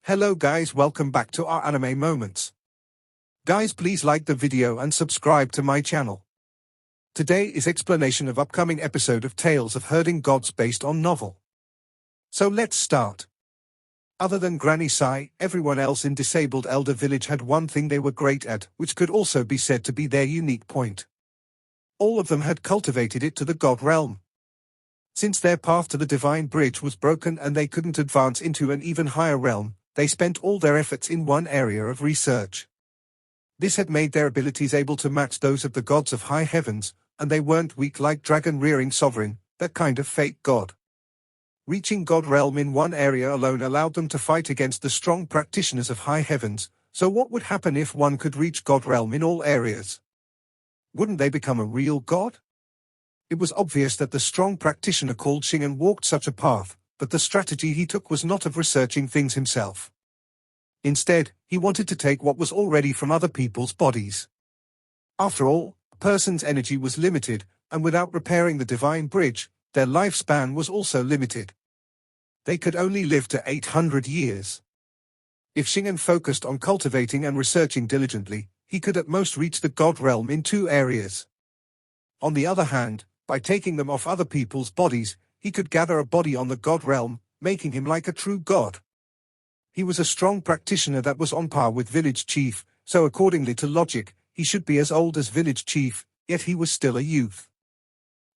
Hello guys, welcome back to our anime moments. Guys, please like the video and subscribe to my channel. Today is explanation of upcoming episode of Tales of Herding Gods based on novel. So let's start. Other than Granny Sai, everyone else in Disabled Elder Village had one thing they were great at, which could also be said to be their unique point. All of them had cultivated it to the god realm. Since their path to the divine bridge was broken and they couldn't advance into an even higher realm, they spent all their efforts in one area of research. This had made their abilities able to match those of the gods of high heavens, and they weren't weak like dragon-rearing sovereign, that kind of fake god. Reaching god realm in one area alone allowed them to fight against the strong practitioners of high heavens, so what would happen if one could reach god realm in all areas? Wouldn't they become a real god? It was obvious that the strong practitioner called Shingan walked such a path, but the strategy he took was not of researching things himself. Instead, he wanted to take what was already from other people's bodies. After all, a person's energy was limited, and without repairing the divine bridge, their lifespan was also limited. They could only live to 800 years. If Shingan focused on cultivating and researching diligently, he could at most reach the god realm in 2 areas. On the other hand, by taking them off other people's bodies, he could gather a body on the god realm, making him like a true god. He was a strong practitioner that was on par with village chief, so accordingly to logic, he should be as old as village chief, yet he was still a youth.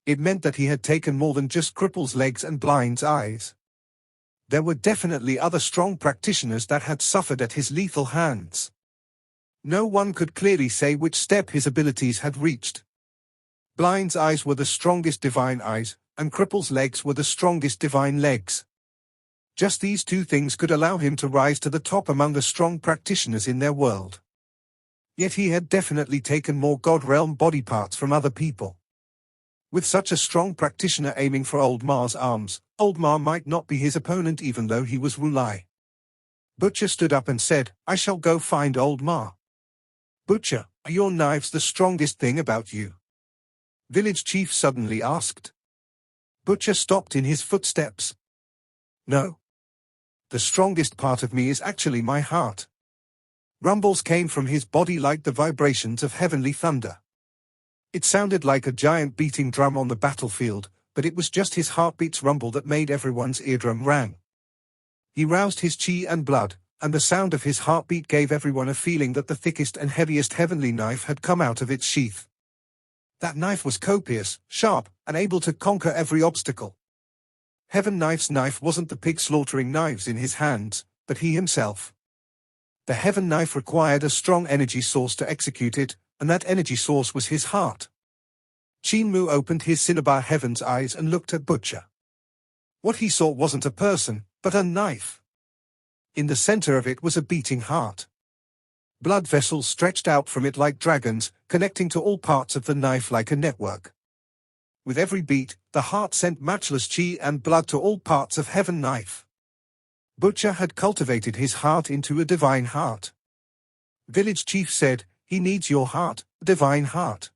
It meant that he had taken more than just cripple's legs and blind's eyes. There were definitely other strong practitioners that had suffered at his lethal hands. No one could clearly say which step his abilities had reached. Blind's eyes were the strongest divine eyes, and cripple's legs were the strongest divine legs. Just these 2 things could allow him to rise to the top among the strong practitioners in their world. Yet he had definitely taken more god realm body parts from other people. With such a strong practitioner aiming for Old Ma's arms, Old Ma might not be his opponent even though he was Wulai. Butcher stood up and said, "I shall go find Old Ma." "Butcher, are your knives the strongest thing about you?" Village chief suddenly asked. Butcher stopped in his footsteps. "No. The strongest part of me is actually my heart." Rumbles came from his body like the vibrations of heavenly thunder. It sounded like a giant beating drum on the battlefield, but it was just his heartbeat's rumble that made everyone's eardrum ring. He roused his chi and blood, and the sound of his heartbeat gave everyone a feeling that the thickest and heaviest heavenly knife had come out of its sheath. That knife was copious, sharp, and able to conquer every obstacle. Heaven Knife's knife wasn't the pig slaughtering knives in his hands, but he himself. The Heaven Knife required a strong energy source to execute it, and that energy source was his heart. Qin Mu opened his cinnabar Heaven's eyes and looked at Butcher. What he saw wasn't a person, but a knife. In the center of it was a beating heart. Blood vessels stretched out from it like dragons, connecting to all parts of the knife like a network. With every beat, the heart sent matchless chi and blood to all parts of Heaven Knife. Butcher had cultivated his heart into a divine heart. Village chief said, "He needs your heart, a divine heart."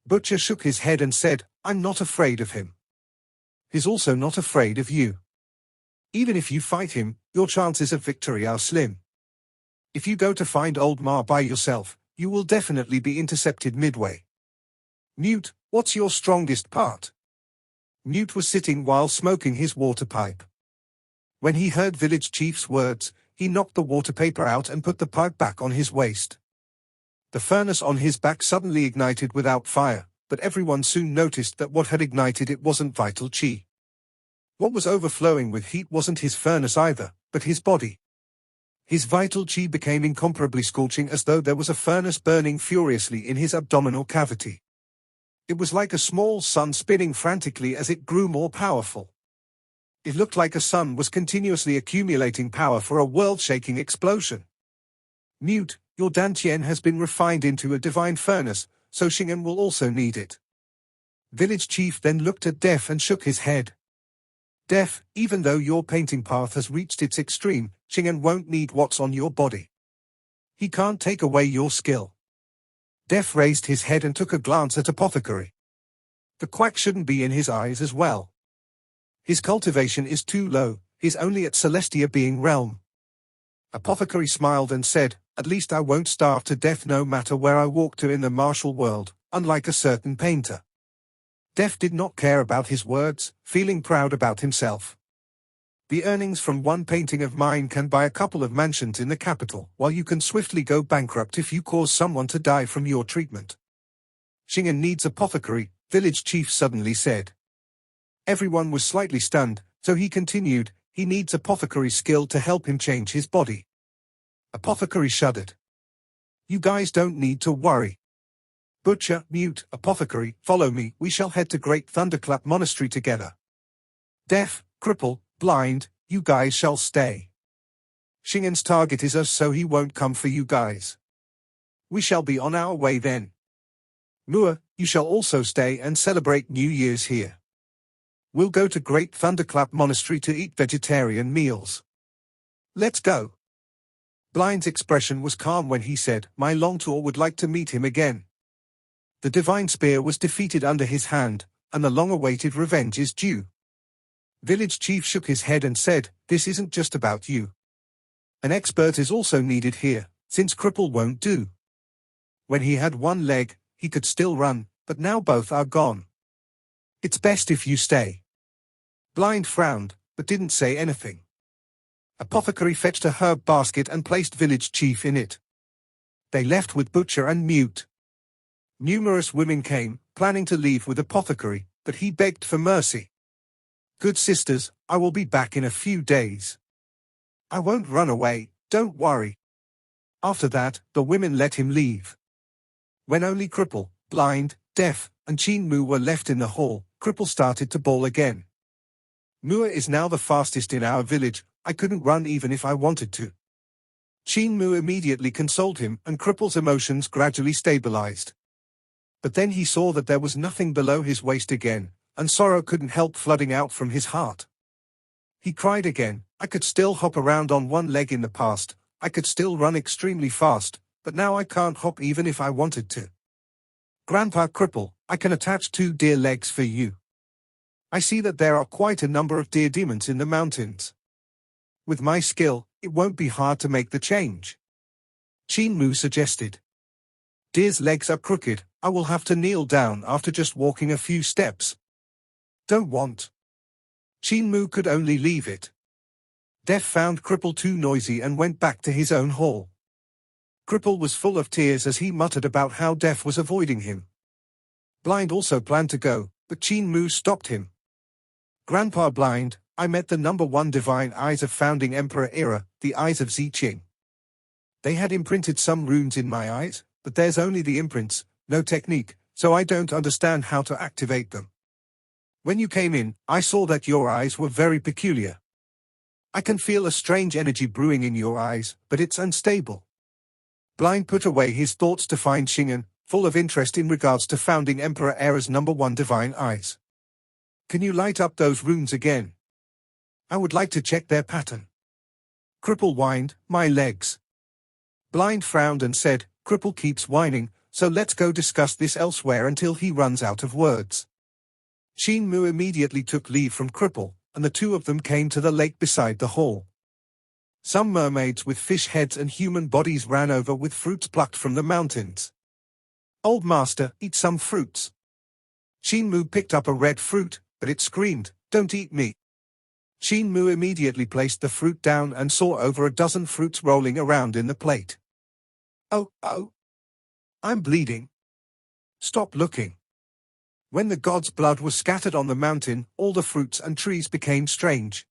Butcher shook his head and said, "I'm not afraid of him. He's also not afraid of you. Even if you fight him, your chances of victory are slim. If you go to find Old Ma by yourself, you will definitely be intercepted midway." "Newt, what's your strongest part?" Newt was sitting while smoking his water pipe. When he heard village chief's words, he knocked the water paper out and put the pipe back on his waist. The furnace on his back suddenly ignited without fire, but everyone soon noticed that what had ignited it wasn't vital chi. What was overflowing with heat wasn't his furnace either, but his body. His vital chi became incomparably scorching as though there was a furnace burning furiously in his abdominal cavity. It was like a small sun spinning frantically as it grew more powerful. It looked like a sun was continuously accumulating power for a world-shaking explosion. "Newt, your Dantian has been refined into a divine furnace, so Shingan will also need it." Village chief then looked at Def and shook his head. "Def, even though your painting path has reached its extreme, Shingan won't need what's on your body. He can't take away your skill." Def raised his head and took a glance at Apothecary. The quack shouldn't be in his eyes as well. His cultivation is too low, he's only at Celestia being realm. Apothecary smiled and said, "At least I won't starve to death no matter where I walk to in the martial world, unlike a certain painter." Death did not care about his words, feeling proud about himself. The earnings from one painting of mine can buy a couple of mansions in the capital, while you can swiftly go bankrupt if you cause someone to die from your treatment. Shingan needs apothecary, village chief suddenly said. Everyone was slightly stunned, so he continued, he needs apothecary skill to help him change his body. Apothecary shuddered. You guys don't need to worry. Butcher, mute, apothecary, follow me, we shall head to Great Thunderclap Monastery together. Deaf, cripple, blind, you guys shall stay. Shingan's target is us, so he won't come for you guys. We shall be on our way then. Mua, you shall also stay and celebrate New Year's here. We'll go to Great Thunderclap Monastery to eat vegetarian meals. Let's go. Blind's expression was calm when he said, my long tour would like to meet him again. The divine spear was defeated under his hand, and the long-awaited revenge is due. Village chief shook his head and said, this isn't just about you. An expert is also needed here, since cripple won't do. When he had one leg, he could still run, but now both are gone. It's best if you stay. Blind frowned, but didn't say anything. Apothecary fetched a herb basket and placed village chief in it. They left with Butcher and Mute. Numerous women came, planning to leave with Apothecary, but he begged for mercy. Good sisters, I will be back in a few days. I won't run away, don't worry. After that, the women let him leave. When only Cripple, Blind, Deaf, and Qin Mu were left in the hall, Cripple started to bawl again. Mua is now the fastest in our village, I couldn't run even if I wanted to. Qin Mu immediately consoled him, and Cripple's emotions gradually stabilized. But then he saw that there was nothing below his waist again, and sorrow couldn't help flooding out from his heart. He cried again, I could still hop around on one leg in the past, I could still run extremely fast, but now I can't hop even if I wanted to. Grandpa Cripple, I can attach 2 deer legs for you. I see that there are quite a number of deer demons in the mountains. With my skill, it won't be hard to make the change. Qin Mu suggested. Deer's legs are crooked, I will have to kneel down after just walking a few steps. Don't want. Qin Mu could only leave it. Deaf found Cripple too noisy and went back to his own hall. Cripple was full of tears as he muttered about how Deaf was avoiding him. Blind also planned to go, but Qin Mu stopped him. Grandpa Blind, I met the #1 divine eyes of founding Emperor era, the eyes of Ziqing. They had imprinted some runes in my eyes, but there's only the imprints, no technique, so I don't understand how to activate them. When you came in, I saw that your eyes were very peculiar. I can feel a strange energy brewing in your eyes, but it's unstable. Blind put away his thoughts to find Shingan, full of interest in regards to founding Emperor era's #1 divine eyes. Can you light up those runes again? I would like to check their pattern. Cripple whined, my legs. Blind frowned and said, Cripple keeps whining, so let's go discuss this elsewhere until he runs out of words. Qin Mu immediately took leave from Cripple, and the two of them came to the lake beside the hall. Some mermaids with fish heads and human bodies ran over with fruits plucked from the mountains. Old master, eat some fruits. Qin Mu picked up a red fruit, but it screamed, don't eat me. Qin Mu immediately placed the fruit down and saw over a dozen fruits rolling around in the plate. Oh. I'm bleeding. Stop looking. When the god's blood was scattered on the mountain, all the fruits and trees became strange.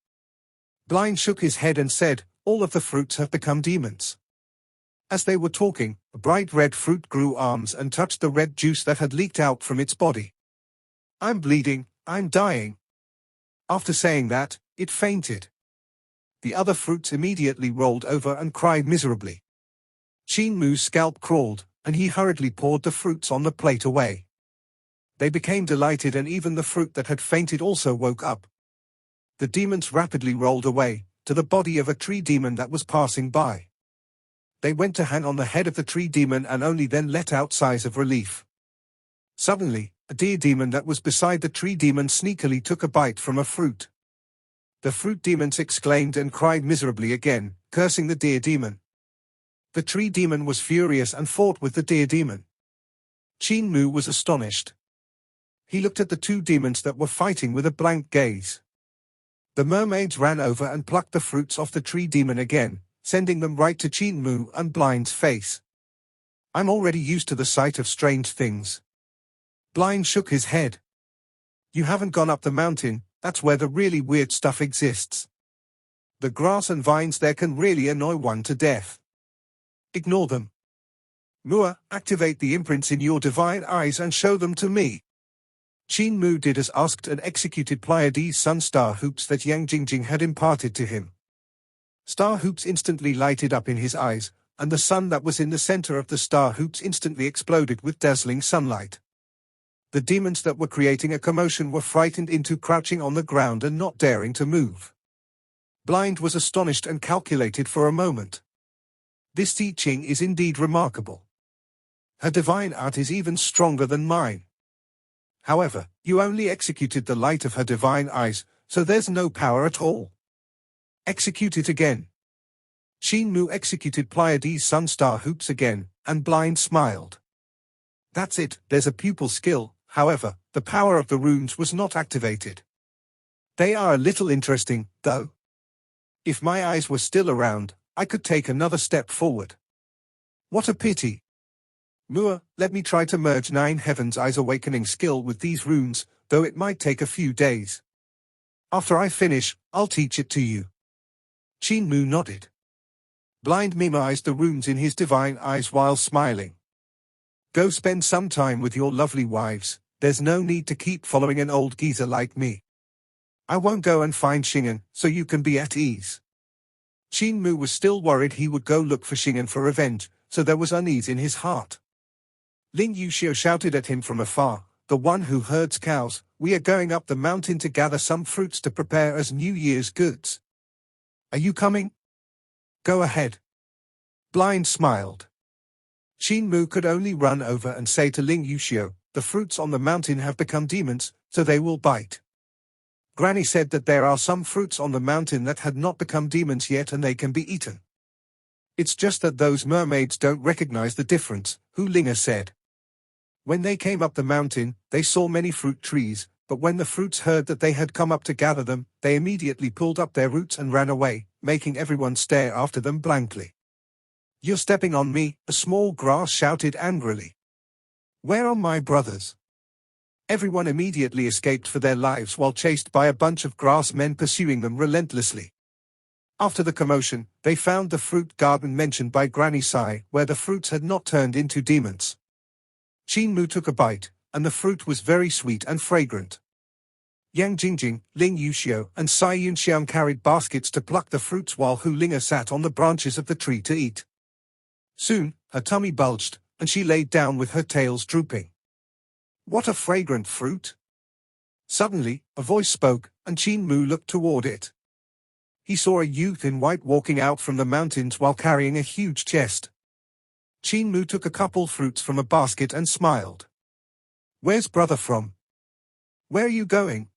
Blind shook his head and said, all of the fruits have become demons. As they were talking, a bright red fruit grew arms and touched the red juice that had leaked out from its body. I'm bleeding, I'm dying. After saying that, it fainted. The other fruits immediately rolled over and cried miserably. Qin Mu's scalp crawled, and he hurriedly poured the fruits on the plate away. They became delighted, and even the fruit that had fainted also woke up. The demons rapidly rolled away, to the body of a tree demon that was passing by. They went to hang on the head of the tree demon and only then let out sighs of relief. Suddenly, a deer demon that was beside the tree demon sneakily took a bite from a fruit. The fruit demons exclaimed and cried miserably again, cursing the deer demon. The tree demon was furious and fought with the deer demon. Qin Mu was astonished. He looked at the two demons that were fighting with a blank gaze. The mermaids ran over and plucked the fruits off the tree demon again, sending them right to Qin Mu and Blind's face. I'm already used to the sight of strange things. Blind shook his head. You haven't gone up the mountain, that's where the really weird stuff exists. The grass and vines there can really annoy one to death. Ignore them. Mua, activate the imprints in your divine eyes and show them to me. Qin Mu did as asked and executed Pleiades' sun star hoops that Yang Jingjing had imparted to him. Star hoops instantly lighted up in his eyes, and the sun that was in the center of the star hoops instantly exploded with dazzling sunlight. The demons that were creating a commotion were frightened into crouching on the ground and not daring to move. Blind was astonished and calculated for a moment. This teaching is indeed remarkable. Her divine art is even stronger than mine. However, you only executed the light of her divine eyes, so there's no power at all. Execute it again. Qin Mu executed Pleiades' sun star hoops again, and Blind smiled. That's it, there's a pupil skill, however, the power of the runes was not activated. They are a little interesting, though. If my eyes were still around, I could take another step forward. What a pity. Mua, let me try to merge 9 Heavens' Eyes awakening skill with these runes, though it might take a few days. After I finish, I'll teach it to you. Qin Mu nodded. Blind memorized the runes in his divine eyes while smiling. Go spend some time with your lovely wives, there's no need to keep following an old geezer like me. I won't go and find Shingan, so you can be at ease. Qin Mu was still worried he would go look for Shingan for revenge, so there was unease in his heart. Ling Yuxiu shouted at him from afar, the one who herds cows, we are going up the mountain to gather some fruits to prepare as New Year's goods. Are you coming? Go ahead. Blind smiled. Qin Mu could only run over and say to Ling Yuxiu, the fruits on the mountain have become demons, so they will bite. Granny said that there are some fruits on the mountain that had not become demons yet and they can be eaten. It's just that those mermaids don't recognize the difference, Hu Linga said. When they came up the mountain, they saw many fruit trees, but when the fruits heard that they had come up to gather them, they immediately pulled up their roots and ran away, making everyone stare after them blankly. You're stepping on me, a small grass shouted angrily. Where are my brothers? Everyone immediately escaped for their lives while chased by a bunch of grass men pursuing them relentlessly. After the commotion, they found the fruit garden mentioned by Granny Sai, where the fruits had not turned into demons. Qin Mu took a bite, and the fruit was very sweet and fragrant. Yang Jingjing, Ling Yuxiu, and Sai Yunxiang carried baskets to pluck the fruits while Hu Linga sat on the branches of the tree to eat. Soon, her tummy bulged, and she laid down with her tails drooping. What a fragrant fruit! Suddenly, a voice spoke, and Qin Mu looked toward it. He saw a youth in white walking out from the mountains while carrying a huge chest. Qin Mu took a couple fruits from a basket and smiled. Where's brother from? Where are you going?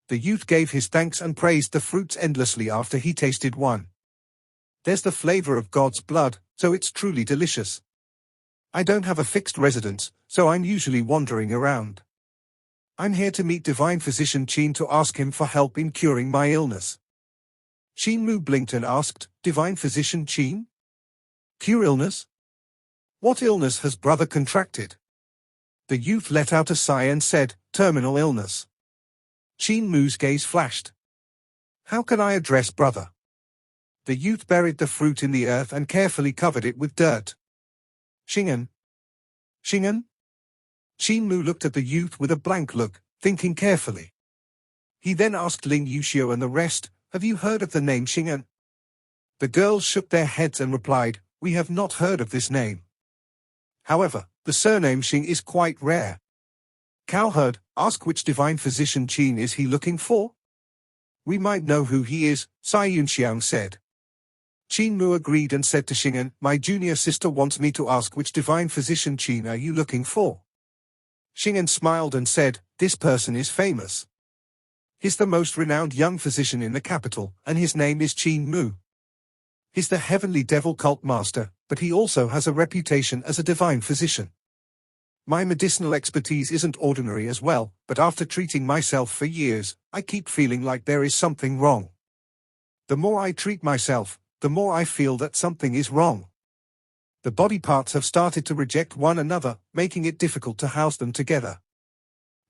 The youth gave his thanks and praised the fruits endlessly after he tasted one. There's the flavor of God's blood, so it's truly delicious. I don't have a fixed residence, so I'm usually wandering around. I'm here to meet Divine Physician Qin to ask him for help in curing my illness. Qin Mu blinked and asked, Divine Physician Qin? Cure illness? What illness has brother contracted? The youth let out a sigh and said, terminal illness. Qin Mu's gaze flashed. How can I address brother? The youth buried the fruit in the earth and carefully covered it with dirt. Shingan? Shingan? Qin Mu looked at the youth with a blank look, thinking carefully. He then asked Ling Yuxiu and the rest, have you heard of the name Shingan? The girls shook their heads and replied, we have not heard of this name. However, the surname Xing is quite rare. Cowherd, ask which divine physician Qin is he looking for? We might know who he is, Sai Yunxiang said. Qin Mu agreed and said to Shingan, my junior sister wants me to ask which divine physician Qin are you looking for? Shingan smiled and said, this person is famous. He's the most renowned young physician in the capital, and his name is Qin Mu. He's the heavenly devil cult master, but he also has a reputation as a divine physician. My medicinal expertise isn't ordinary as well, but after treating myself for years, I keep feeling like there is something wrong. The more I treat myself, the more I feel that something is wrong. The body parts have started to reject one another, making it difficult to house them together.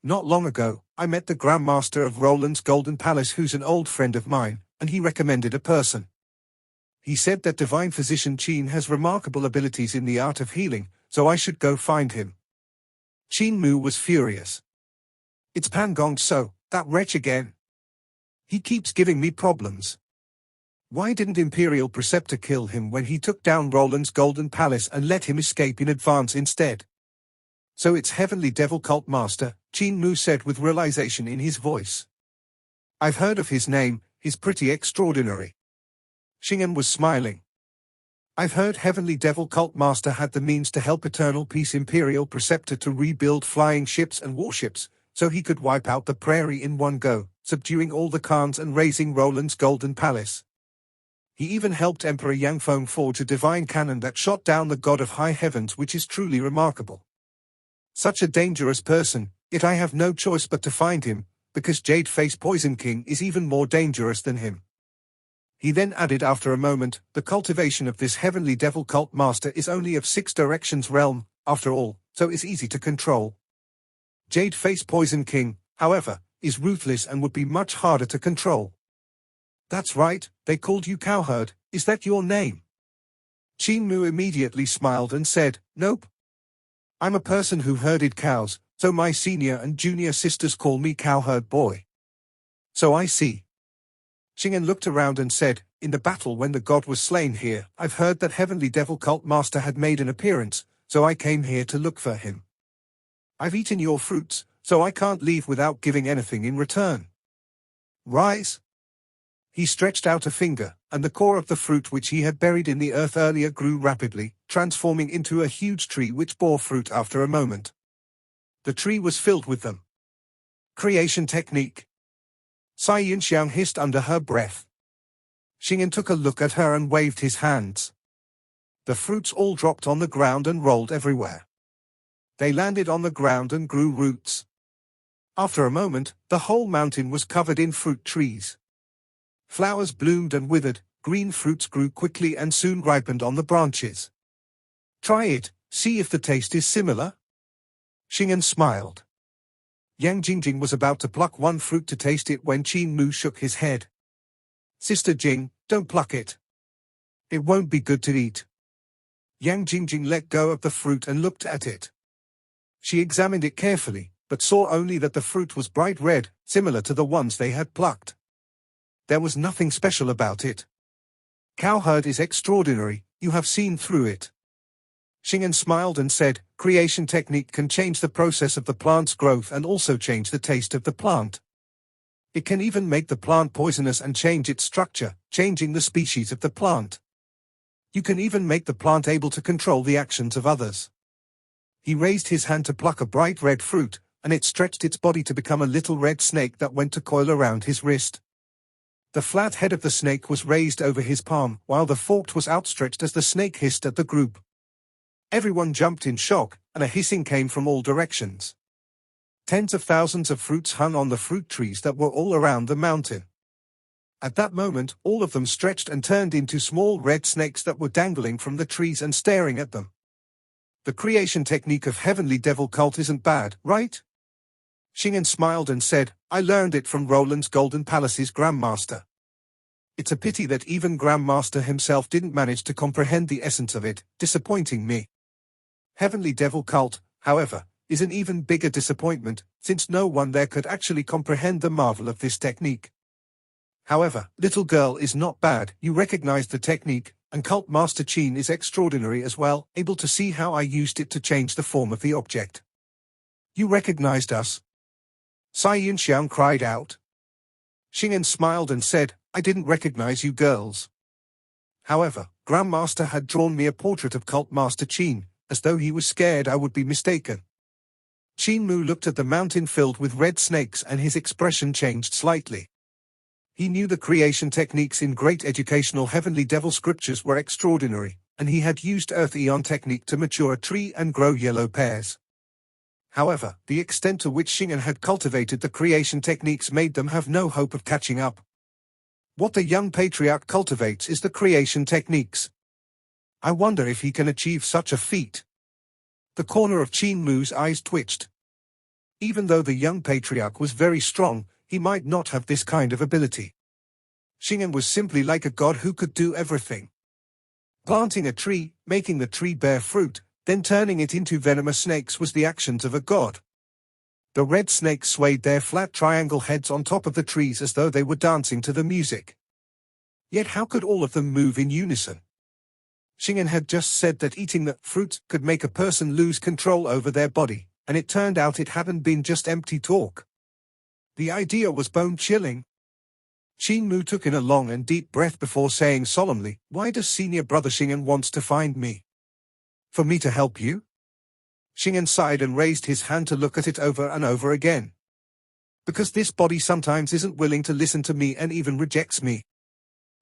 Not long ago, I met the Grand Master of Roland's Golden Palace, who's an old friend of mine, and he recommended a person. He said that divine physician Qin has remarkable abilities in the art of healing, so I should go find him. Qin Mu was furious. It's Pangong So, that wretch again. He keeps giving me problems. Why didn't Imperial Preceptor kill him when he took down Roland's Golden Palace and let him escape in advance instead? So it's Heavenly Devil Cult Master, Qin Mu said with realization in his voice. I've heard of his name, he's pretty extraordinary. Shingan was smiling. I've heard Heavenly Devil Cult Master had the means to help Eternal Peace Imperial Preceptor to rebuild flying ships and warships, so he could wipe out the prairie in one go, subduing all the Khans and raising Roland's Golden Palace. He even helped Emperor Yangfong forge a divine cannon that shot down the god of high heavens, which is truly remarkable. Such a dangerous person, yet I have no choice but to find him, because Jade Face Poison King is even more dangerous than him. He then added after a moment, the cultivation of this heavenly devil cult master is only of 6 directions realm, after all, so is easy to control. Jade Face Poison King, however, is ruthless and would be much harder to control. That's right, they called you Cowherd, is that your name? Qin Mu immediately smiled and said, nope. I'm a person who herded cows, so my senior and junior sisters call me Cowherd Boy. So I see. Shingan looked around and said, in the battle when the god was slain here, I've heard that Heavenly Devil Cult Master had made an appearance, so I came here to look for him. I've eaten your fruits, so I can't leave without giving anything in return. Rise. He stretched out a finger, and the core of the fruit which he had buried in the earth earlier grew rapidly, transforming into a huge tree which bore fruit after a moment. The tree was filled with them. Creation technique. Sai Yunxiang hissed under her breath. Shingan took a look at her and waved his hands. The fruits all dropped on the ground and rolled everywhere. They landed on the ground and grew roots. After a moment, the whole mountain was covered in fruit trees. Flowers bloomed and withered, green fruits grew quickly and soon ripened on the branches. Try it, see if the taste is similar. Shingan smiled. Yang Jingjing was about to pluck one fruit to taste it when Qin Mu shook his head. Sister Jing, don't pluck it. It won't be good to eat. Yang Jingjing let go of the fruit and looked at it. She examined it carefully, but saw only that the fruit was bright red, similar to the ones they had plucked. There was nothing special about it. Cowherd is extraordinary, you have seen through it. Shingan smiled and said, creation technique can change the process of the plant's growth and also change the taste of the plant. It can even make the plant poisonous and change its structure, changing the species of the plant. You can even make the plant able to control the actions of others. He raised his hand to pluck a bright red fruit, and it stretched its body to become a little red snake that went to coil around his wrist. The flat head of the snake was raised over his palm, while the forked was outstretched as the snake hissed at the group. Everyone jumped in shock, and a hissing came from all directions. Tens of thousands of fruits hung on the fruit trees that were all around the mountain. At that moment, all of them stretched and turned into small red snakes that were dangling from the trees and staring at them. The creation technique of Heavenly Devil Cult isn't bad, right? Shingan smiled and said, I learned it from Roland's Golden Palace's Grandmaster. It's a pity that even Grandmaster himself didn't manage to comprehend the essence of it, disappointing me. Heavenly Devil Cult, however, is an even bigger disappointment, since no one there could actually comprehend the marvel of this technique. However, little girl is not bad, you recognize the technique, and Cult Master Qin is extraordinary as well, able to see how I used it to change the form of the object. You recognized us? Sai Yunxiang cried out. Shingan smiled and said, I didn't recognize you girls. However, Grandmaster had drawn me a portrait of Cult Master Qin, as though he was scared I would be mistaken. Qin Mu looked at the mountain filled with red snakes and his expression changed slightly. He knew the creation techniques in great educational heavenly devil scriptures were extraordinary, and he had used Earth Eon technique to mature a tree and grow yellow pears. However, the extent to which Shingan had cultivated the creation techniques made them have no hope of catching up. What the young patriarch cultivates is the creation techniques. I wonder if he can achieve such a feat. The corner of Qin Mu's eyes twitched. Even though the young patriarch was very strong, he might not have this kind of ability. Shingan was simply like a god who could do everything. Planting a tree, making the tree bear fruit, then turning it into venomous snakes was the actions of a god. The red snakes swayed their flat triangle heads on top of the trees as though they were dancing to the music. Yet how could all of them move in unison? Shingan had just said that eating the fruit could make a person lose control over their body, and it turned out it hadn't been just empty talk. The idea was bone-chilling. Qin Mu took in a long and deep breath before saying solemnly, "Why does senior brother Shingan wants to find me? For me to help you?" Shingan sighed and raised his hand to look at it over and over again. "Because this body sometimes isn't willing to listen to me and even rejects me.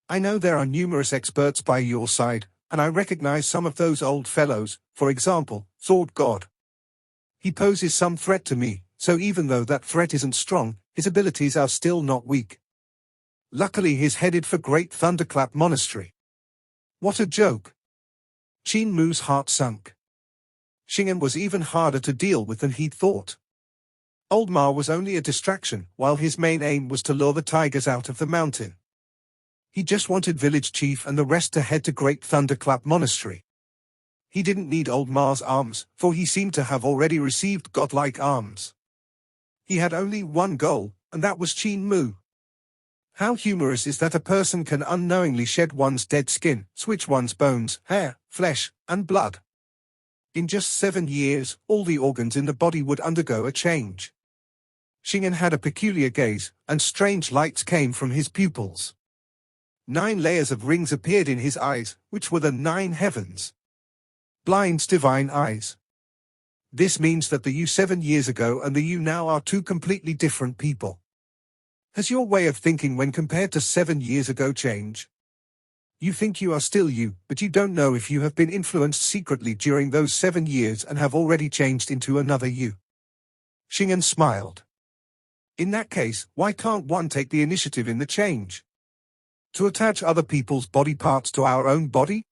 I know there are numerous experts by your side, and I recognize some of those old fellows, for example, Sword God. He poses some threat to me, so even though that threat isn't strong, his abilities are still not weak. Luckily he's headed for Great Thunderclap Monastery." What a joke. Qin Mu's heart sunk. Shingan was even harder to deal with than he'd thought. Old Ma was only a distraction, while his main aim was to lure the tigers out of the mountain. He just wanted village chief and the rest to head to Great Thunderclap Monastery. He didn't need Old Ma's arms, for he seemed to have already received godlike arms. He had only one goal, and that was Qin Mu. How humorous is that a person can unknowingly shed one's dead skin, switch one's bones, hair, flesh, and blood. In just 7 years, all the organs in the body would undergo a change. Shingan had a peculiar gaze, and strange lights came from his pupils. 9 layers of rings appeared in his eyes, which were the 9 heavens. Blind's divine eyes. This means that the you 7 years ago and the you now are 2 completely different people. Has your way of thinking when compared to 7 years ago changed? You think you are still you, but you don't know if you have been influenced secretly during those 7 years and have already changed into another you. Shingan smiled. In that case, why can't one take the initiative in the change? To attach other people's body parts to our own body?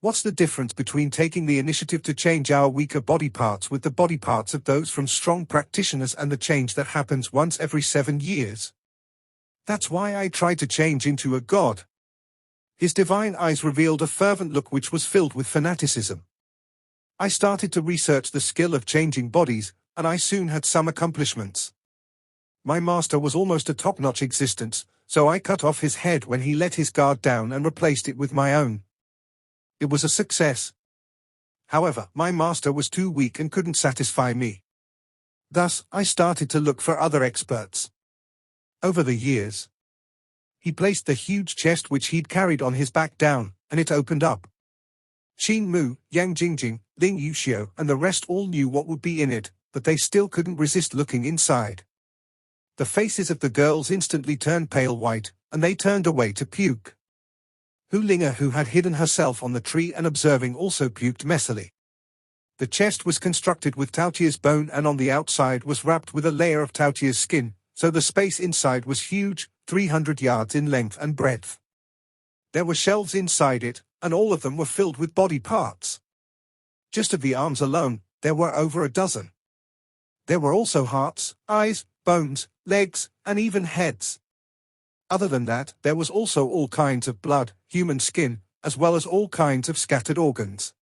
What's the difference between taking the initiative to change our weaker body parts with the body parts of those from strong practitioners and the change that happens once every 7 years? That's why I try to change into a god. His divine eyes revealed a fervent look which was filled with fanaticism. I started to research the skill of changing bodies, and I soon had some accomplishments. My master was almost a top-notch existence, so I cut off his head when he let his guard down and replaced it with my own. It was a success. However, my master was too weak and couldn't satisfy me. Thus, I started to look for other experts. Over the years, he placed the huge chest which he'd carried on his back down, and it opened up. Qin Mu, Yang Jingjing, Ling Yuxiu, and the rest all knew what would be in it, but they still couldn't resist looking inside. The faces of the girls instantly turned pale white, and they turned away to puke. Hu Linga, who had hidden herself on the tree and observing, also puked messily. The chest was constructed with Taotia's bone and on the outside was wrapped with a layer of Taotia's skin, so the space inside was huge, 300 yards in length and breadth. There were shelves inside it, and all of them were filled with body parts. Just of the arms alone, there were over a dozen. There were also hearts, eyes, bones, legs, and even heads. Other than that, there was also all kinds of blood, human skin, as well as all kinds of scattered organs.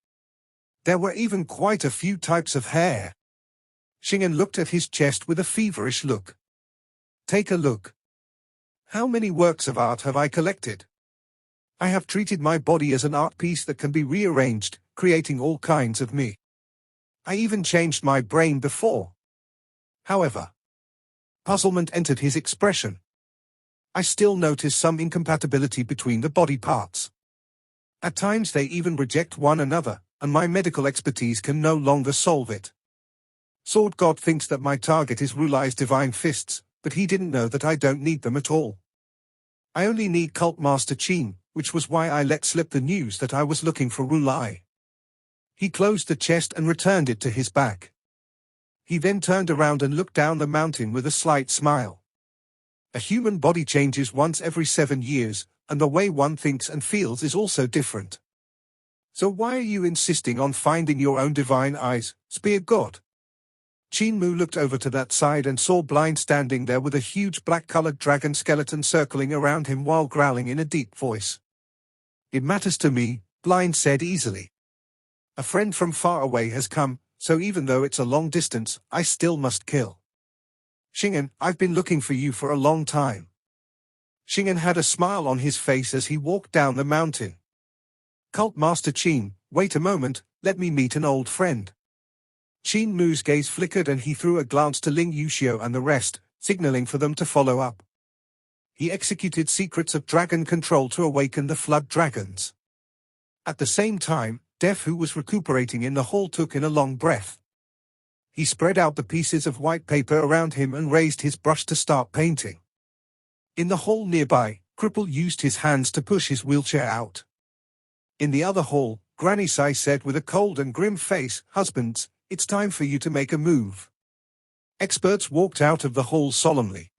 There were even quite a few types of hair. Shingan looked at his chest with a feverish look. Take a look. How many works of art have I collected? I have treated my body as an art piece that can be rearranged, creating all kinds of me. I even changed my brain before. However, puzzlement entered his expression. I still notice some incompatibility between the body parts. At times they even reject one another, and my medical expertise can no longer solve it. Sword God thinks that my target is Rulai's divine fists, but he didn't know that I don't need them at all. I only need Cult Master Qin, which was why I let slip the news that I was looking for Rulai. He closed the chest and returned it to his back. He then turned around and looked down the mountain with a slight smile. A human body changes once every 7 years, and the way one thinks and feels is also different. So why are you insisting on finding your own divine eyes, Spear God? Qin Mu looked over to that side and saw Blind standing there with a huge black-colored dragon skeleton circling around him while growling in a deep voice. It matters to me, Blind said easily. A friend from far away has come, so even though it's a long distance, I still must kill. Shingan, I've been looking for you for a long time. Shingan had a smile on his face as he walked down the mountain. Cult Master Qin, wait a moment, let me meet an old friend. Qin Mu's gaze flickered and he threw a glance to Ling Yuxiu and the rest, signaling for them to follow up. He executed secrets of dragon control to awaken the flood dragons. At the same time, Def, who was recuperating in the hall, took in a long breath. He spread out the pieces of white paper around him and raised his brush to start painting. In the hall nearby, Cripple used his hands to push his wheelchair out. In the other hall, Granny Sai said with a cold and grim face, "Husbands, it's time for you to make a move." Experts walked out of the hall solemnly.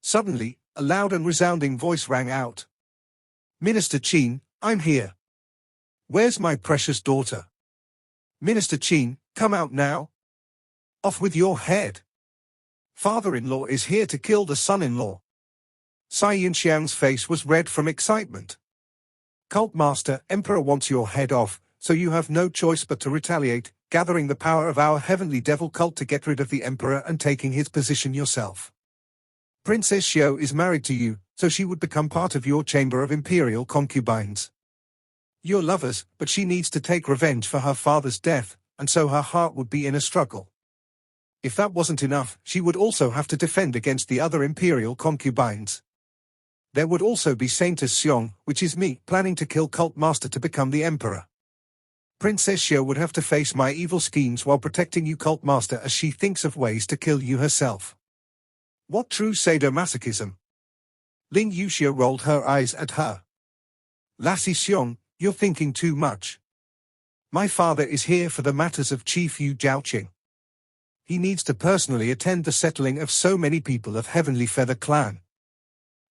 Suddenly, a loud and resounding voice rang out. "Minister Qin, I'm here. Where's my precious daughter? Minister Qin, come out now. Off with your head. Father-in-law is here to kill the son-in-law." Sai Yinxiang's face was red from excitement. "Cult Master, Emperor wants your head off, so you have no choice but to retaliate, gathering the power of our heavenly devil cult to get rid of the Emperor and taking his position yourself. Princess Xiao is married to you, so she would become part of your chamber of imperial concubines. You're lovers, but she needs to take revenge for her father's death, and so her heart would be in a struggle. If that wasn't enough, she would also have to defend against the other imperial concubines. There would also be Saintess Xiong, which is me, planning to kill Cult Master to become the Emperor. Princess Xiao would have to face my evil schemes while protecting you, Cult Master, as she thinks of ways to kill you herself. What true sadomasochism!" Ling Yuxiu rolled her eyes at her. "Lassie Xiong, you're thinking too much. My father is here for the matters of Chief Yu Zhaoqing. He needs to personally attend the settling of so many people of Heavenly Feather Clan.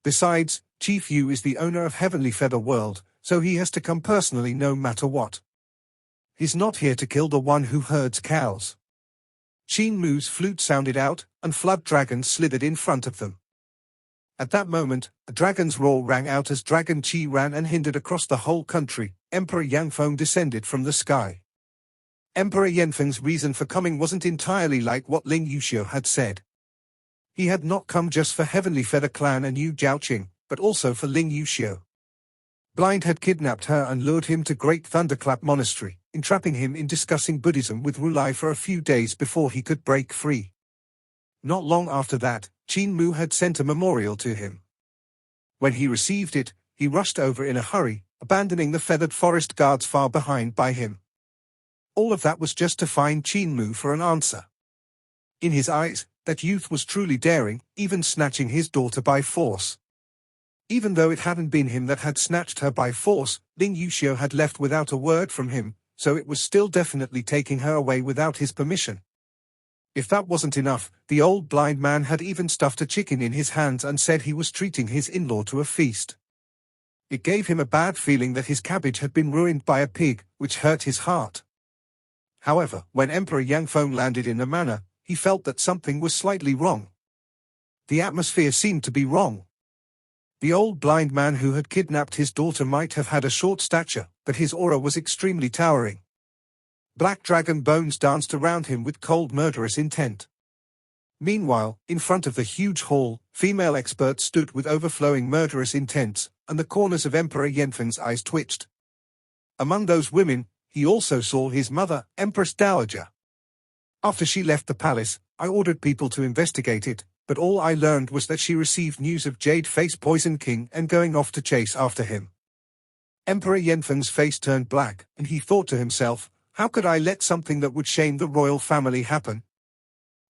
Besides, Chief Yu is the owner of Heavenly Feather World, so he has to come personally no matter what. He's not here to kill the one who herds cows." Qin Mu's flute sounded out, and flood dragons slithered in front of them. At that moment, a dragon's roar rang out as Dragon Qi ran and hindered across the whole country. Emperor Yangfong descended from the sky. Emperor Yangfeng's reason for coming wasn't entirely like what Ling Yuxiu had said. He had not come just for Heavenly Feather Clan and Yu Zhaoqing, but also for Ling Yuxiu. Blind had kidnapped her and lured him to Great Thunderclap Monastery, entrapping him in discussing Buddhism with Rulai for a few days before he could break free. Not long after that, Qin Mu had sent a memorial to him. When he received it, he rushed over in a hurry, abandoning the feathered forest guards far behind by him. All of that was just to find Qin Mu for an answer. In his eyes, that youth was truly daring, even snatching his daughter by force. Even though it hadn't been him that had snatched her by force, Ling Yuxiu had left without a word from him, so it was still definitely taking her away without his permission. If that wasn't enough, the old blind man had even stuffed a chicken in his hands and said he was treating his in-law to a feast. It gave him a bad feeling that his cabbage had been ruined by a pig, which hurt his heart. However, when Emperor Yangfong landed in the manor, he felt that something was slightly wrong. The atmosphere seemed to be wrong. The old blind man who had kidnapped his daughter might have had a short stature, but his aura was extremely towering. Black dragon bones danced around him with cold murderous intent. Meanwhile, in front of the huge hall, female experts stood with overflowing murderous intents, and the corners of Emperor Yangfeng's eyes twitched. Among those women, he also saw his mother, Empress Dowager. After she left the palace, I ordered people to investigate it, but all I learned was that she received news of Jade Face Poison King and going off to chase after him. Emperor Yangfeng's face turned black, and he thought to himself, how could I let something that would shame the royal family happen?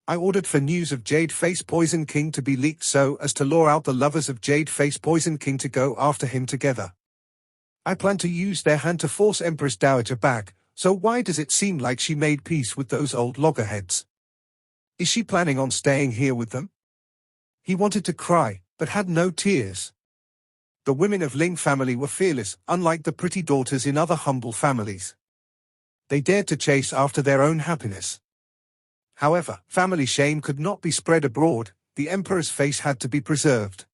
I ordered for news of Jade Face Poison King to be leaked so as to lure out the lovers of Jade Face Poison King to go after him together. I plan to use their hand to force Empress Dowager back, so why does it seem like she made peace with those old loggerheads? Is she planning on staying here with them? He wanted to cry, but had no tears. The women of Ling family were fearless, unlike the pretty daughters in other humble families. They dared to chase after their own happiness. However, family shame could not be spread abroad, the emperor's face had to be preserved.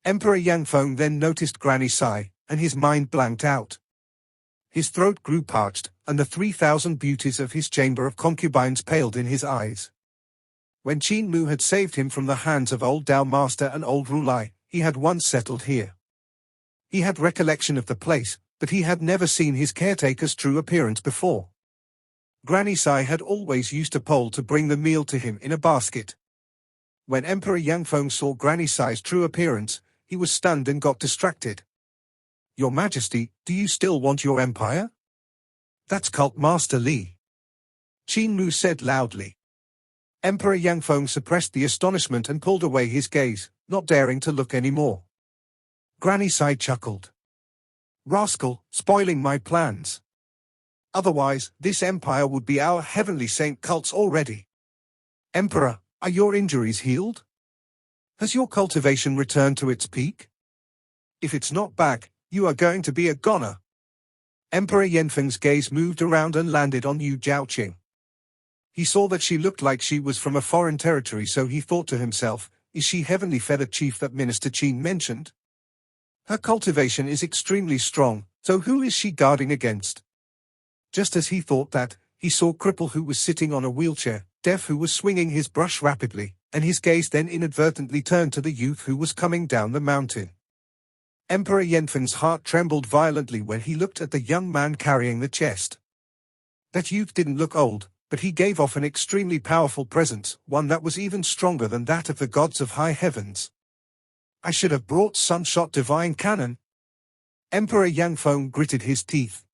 Emperor Yangfong then noticed Granny Sai, and his mind blanked out. His throat grew parched, and the 3,000 beauties of his chamber of concubines paled in his eyes. When Qin Mu had saved him from the hands of old Dao Master and old Rulai, he had once settled here. He had recollection of the place, but he had never seen his caretaker's true appearance before. Granny Sai had always used a pole to bring the meal to him in a basket. When Emperor Yangfong saw Granny Sai's true appearance, he was stunned and got distracted. "Your Majesty, do you still want your empire?" "That's Cult Master Li," Qin Mu said loudly. Emperor Yangfong suppressed the astonishment and pulled away his gaze, not daring to look any more. Granny Sai chuckled. "Rascal, spoiling my plans. Otherwise, this empire would be our heavenly saint cult's already. Emperor, are your injuries healed? Has your cultivation returned to its peak? If it's not back, you are going to be a goner." Emperor Yanfeng's gaze moved around and landed on Yu Zhaoqing. He saw that she looked like she was from a foreign territory, so he thought to himself, is she heavenly feathered chief that Minister Qin mentioned? Her cultivation is extremely strong, so who is she guarding against? Just as he thought that, he saw Cripple who was sitting on a wheelchair, Deaf who was swinging his brush rapidly, and his gaze then inadvertently turned to the youth who was coming down the mountain. Emperor Yanfeng's heart trembled violently when he looked at the young man carrying the chest. That youth didn't look old, but he gave off an extremely powerful presence, one that was even stronger than that of the gods of high heavens. I should have brought Sunshot Divine Cannon. Emperor Yangfong gritted his teeth.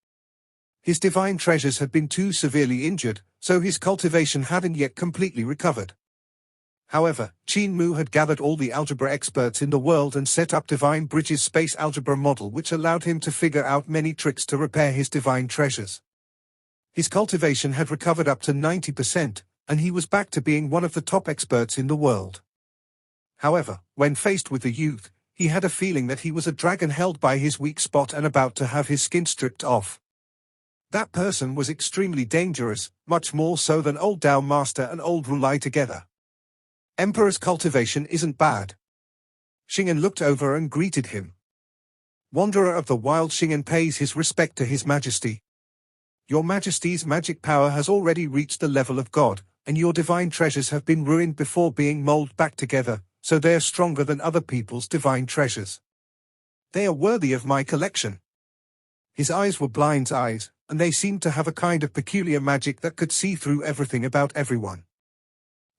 His divine treasures had been too severely injured, so his cultivation hadn't yet completely recovered. However, Qin Mu had gathered all the algebra experts in the world and set up Divine Bridge's space algebra model, which allowed him to figure out many tricks to repair his divine treasures. His cultivation had recovered up to 90%, and he was back to being one of the top experts in the world. However, when faced with the youth, he had a feeling that he was a dragon held by his weak spot and about to have his skin stripped off. That person was extremely dangerous, much more so than old Dao Master and old Rulai together. Emperor's cultivation isn't bad. Shingan looked over and greeted him. Wanderer of the Wild, Shingan pays his respect to His Majesty. Your Majesty's magic power has already reached the level of God, and your divine treasures have been ruined before being molded back together, so they are stronger than other people's divine treasures. They are worthy of my collection. His eyes were Blind's eyes, and they seemed to have a kind of peculiar magic that could see through everything about everyone.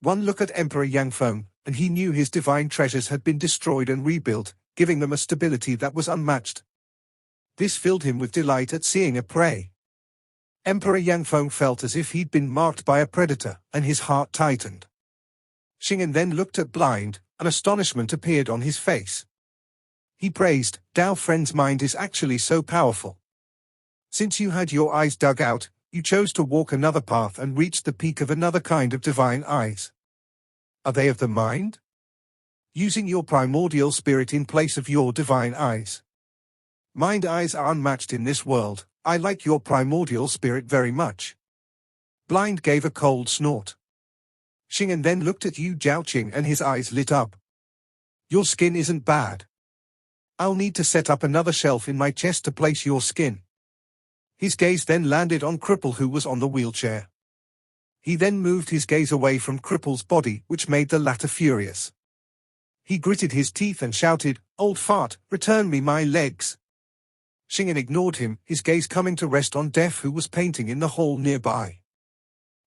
One look at Emperor Yangfong, and he knew his divine treasures had been destroyed and rebuilt, giving them a stability that was unmatched. This filled him with delight at seeing a prey. Emperor Yangfong felt as if he'd been marked by a predator, and his heart tightened. Shingan then looked at Blind, and astonishment appeared on his face. He praised, Dao friend's mind is actually so powerful. Since you had your eyes dug out, you chose to walk another path and reach the peak of another kind of divine eyes. Are they of the mind? Using your primordial spirit in place of your divine eyes. Mind eyes are unmatched in this world. I like your primordial spirit very much. Blind gave a cold snort. Shingan then looked at Yu Zhaoqing and his eyes lit up. Your skin isn't bad. I'll need to set up another shelf in my chest to place your skin. His gaze then landed on Cripple who was on the wheelchair. He then moved his gaze away from Cripple's body, which made the latter furious. He gritted his teeth and shouted, Old fart, return me my legs. Shingan ignored him, his gaze coming to rest on Deaf who was painting in the hall nearby.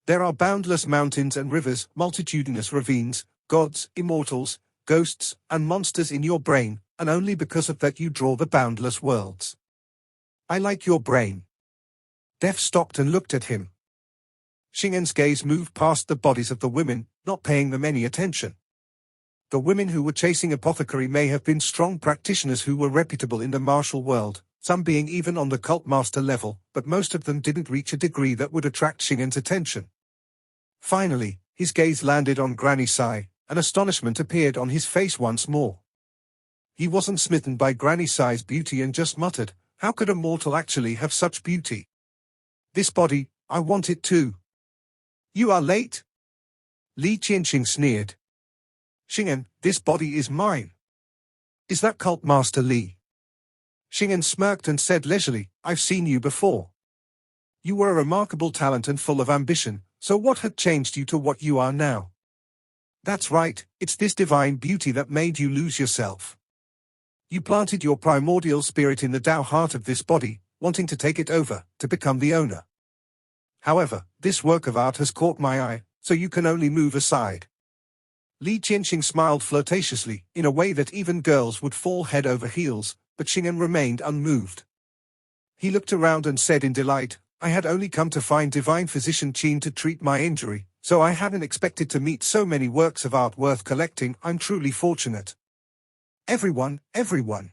There are boundless mountains and rivers, multitudinous ravines, gods, immortals, ghosts, and monsters in your brain, and only because of that you draw the boundless worlds. I like your brain. Deaf stopped and looked at him. Shingan's gaze moved past the bodies of the women, not paying them any attention. The women who were chasing Apothecary may have been strong practitioners who were reputable in the martial world, some being even on the cult master level, but most of them didn't reach a degree that would attract Shingan's attention. Finally, his gaze landed on Granny Sai, and astonishment appeared on his face once more. He wasn't smitten by Granny Sai's beauty and just muttered, "How could a mortal actually have such beauty? This body, I want it too." "You are late?" Li Qianxing sneered. "Shingan, this body is mine." "Is that cult master Li?" Shingan smirked and said leisurely, "I've seen you before. You were a remarkable talent and full of ambition, so what had changed you to what you are now?" "That's right, it's this divine beauty that made you lose yourself. You planted your primordial spirit in the Tao heart of this body, wanting to take it over, to become the owner. However, this work of art has caught my eye, so you can only move aside." Li Qianxing smiled flirtatiously, in a way that even girls would fall head over heels, but Shingan remained unmoved. He looked around and said in delight, "I had only come to find divine physician Qin to treat my injury, so I hadn't expected to meet so many works of art worth collecting. I'm truly fortunate. Everyone, everyone."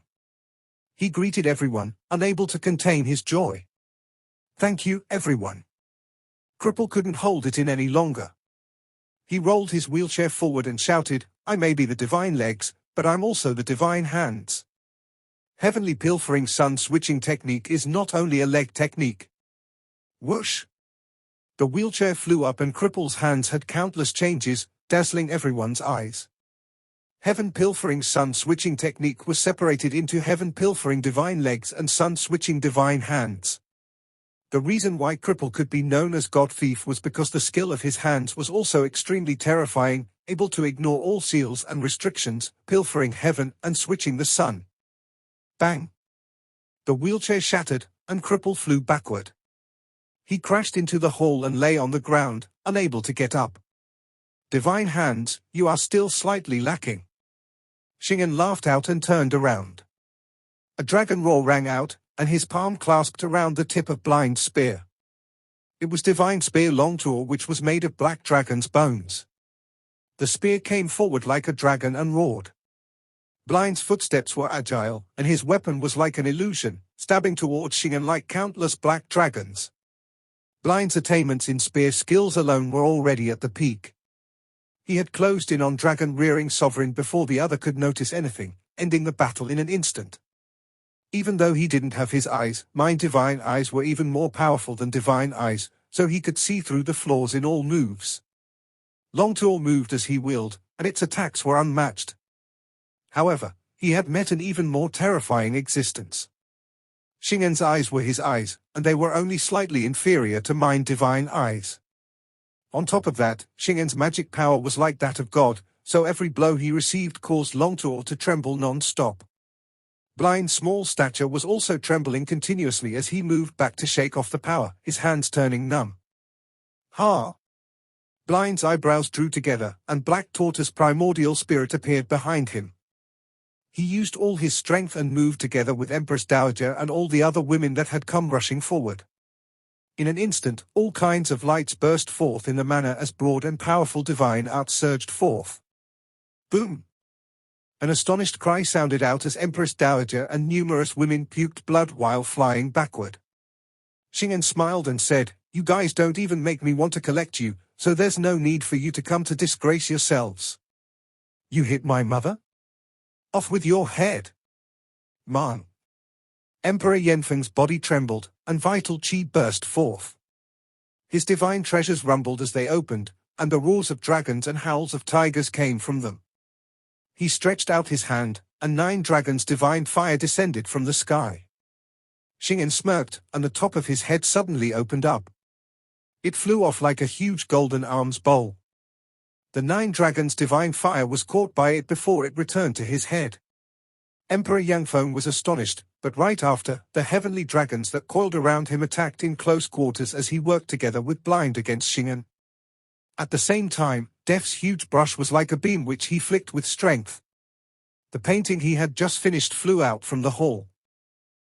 He greeted everyone, unable to contain his joy. "Thank you, everyone." Cripple couldn't hold it in any longer. He rolled his wheelchair forward and shouted, "I may be the divine legs, but I'm also the divine hands. Heavenly pilfering sun switching technique is not only a leg technique." Whoosh! The wheelchair flew up and Cripple's hands had countless changes, dazzling everyone's eyes. Heaven pilfering sun switching technique was separated into heaven pilfering divine legs and sun switching divine hands. The reason why Cripple could be known as God Thief was because the skill of his hands was also extremely terrifying, able to ignore all seals and restrictions, pilfering heaven and switching the sun. Bang! The wheelchair shattered, and Cripple flew backward. He crashed into the hall and lay on the ground, unable to get up. "Divine hands, you are still slightly lacking." Shingan laughed out and turned around. A dragon roar rang out, and his palm clasped around the tip of Blind's spear. It was Divine Spear Longtour, which was made of black dragon's bones. The spear came forward like a dragon and roared. Blind's footsteps were agile, and his weapon was like an illusion, stabbing towards Shingan like countless black dragons. Blind's attainments in spear skills alone were already at the peak. He had closed in on Dragon Rearing Sovereign before the other could notice anything, ending the battle in an instant. Even though he didn't have his eyes, Mind Divine Eyes were even more powerful than Divine Eyes, so he could see through the flaws in all moves. Longtour moved as he willed, and its attacks were unmatched. However, he had met an even more terrifying existence. Shingan's eyes were his eyes, and they were only slightly inferior to Mind Divine Eyes. On top of that, Shingan's magic power was like that of God, so every blow he received caused Longtour to tremble non-stop. Blind's small stature was also trembling continuously as he moved back to shake off the power, his hands turning numb. "Ha!" Blind's eyebrows drew together, and Black Tortoise primordial spirit appeared behind him. He used all his strength and moved together with Empress Dowager and all the other women that had come rushing forward. In an instant, all kinds of lights burst forth in a manner as broad and powerful divine art surged forth. Boom! An astonished cry sounded out as Empress Dowager and numerous women puked blood while flying backward. Shingan smiled and said, "You guys don't even make me want to collect you, so there's no need for you to come to disgrace yourselves. You hit my mother? Off with your head." Man. Emperor Yangfeng's body trembled, and vital chi burst forth. His divine treasures rumbled as they opened, and the roars of dragons and howls of tigers came from them. He stretched out his hand, and 9 dragons' divine fire descended from the sky. Shingan smirked, and the top of his head suddenly opened up. It flew off like a huge golden arms bowl. The 9 dragons' divine fire was caught by it before it returned to his head. Emperor Yangfong was astonished, but right after, the heavenly dragons that coiled around him attacked in close quarters as he worked together with Blind against Shingan. At the same time, Def's huge brush was like a beam which he flicked with strength. The painting he had just finished flew out from the hall.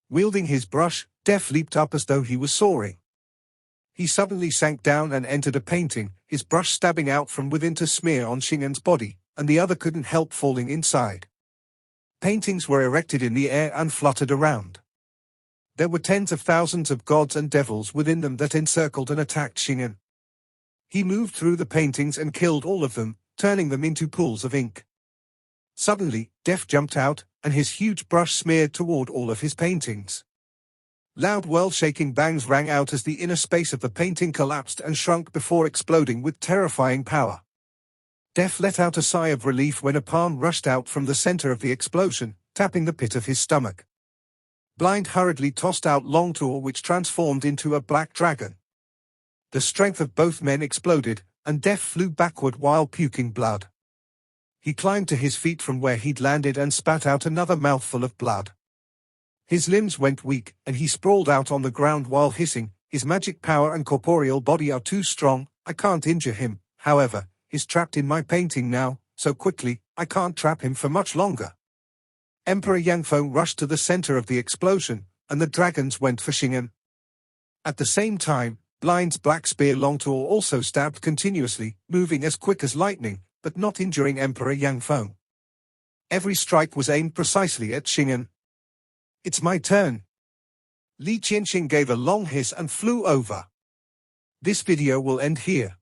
Wielding his brush, Def leaped up as though he was soaring. He suddenly sank down and entered a painting, his brush stabbing out from within to smear on Shingan's body, and the other couldn't help falling inside. Paintings were erected in the air and fluttered around. There were tens of thousands of gods and devils within them that encircled and attacked Shingan. He moved through the paintings and killed all of them, turning them into pools of ink. Suddenly, Death jumped out, and his huge brush smeared toward all of his paintings. Loud world-shaking bangs rang out as the inner space of the painting collapsed and shrunk before exploding with terrifying power. Death let out a sigh of relief when a palm rushed out from the center of the explosion, tapping the pit of his stomach. Blind hurriedly tossed out Longtor, which transformed into a black dragon. The strength of both men exploded, and Death flew backward while puking blood. He climbed to his feet from where he'd landed and spat out another mouthful of blood. His limbs went weak, and he sprawled out on the ground while hissing, "His magic power and corporeal body are too strong, I can't injure him. However, he's trapped in my painting now, so quickly, I can't trap him for much longer." Emperor Yangfong rushed to the center of the explosion, and the dragons went for Shingan. At the same time, Blind's black spear Longtor also stabbed continuously, moving as quick as lightning, but not injuring Emperor Yangfong. Every strike was aimed precisely at Shingan. "It's my turn." Li Qianxing gave a long hiss and flew over. This video will end here.